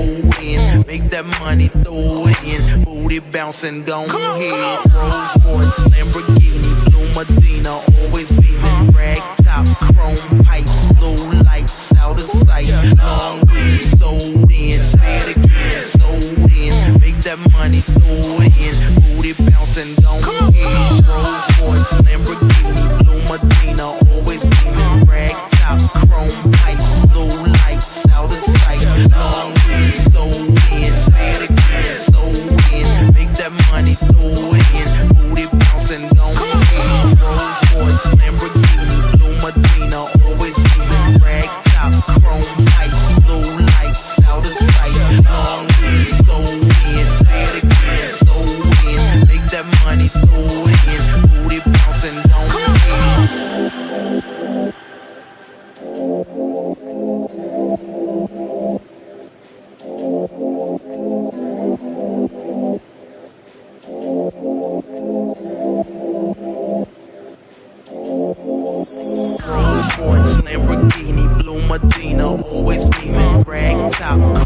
in. Make that money, throw it in. Booty bouncing, go ahead. Rolls Royce, Lamborghini, Blue Medina, always beaming. Rag top, chrome pipes, blue lights, out of sight. Long weed, sold in. Say it again, sold in. Make that money, throw it in. Booty bouncing, go ahead. Rolls Royce, Lamborghini, Blue Medina, always beaming. Rag top, chrome pipes, blue lights, out of sight. Long weed, sold in. Say it again, sold in. Make that money, throw it in. Booty bouncing, go ahead. Rolls Royce, Lamborghini, Blue Medina, always beaming. Rag top, chrome pipes, blue lights, out of sight. Long weed, sold in. Say it again, sold in. Make that money, throw it in. Booty bouncing, go ahead. Rolls Royce, Lamborghini, Blue Medina, always beaming. Rag top,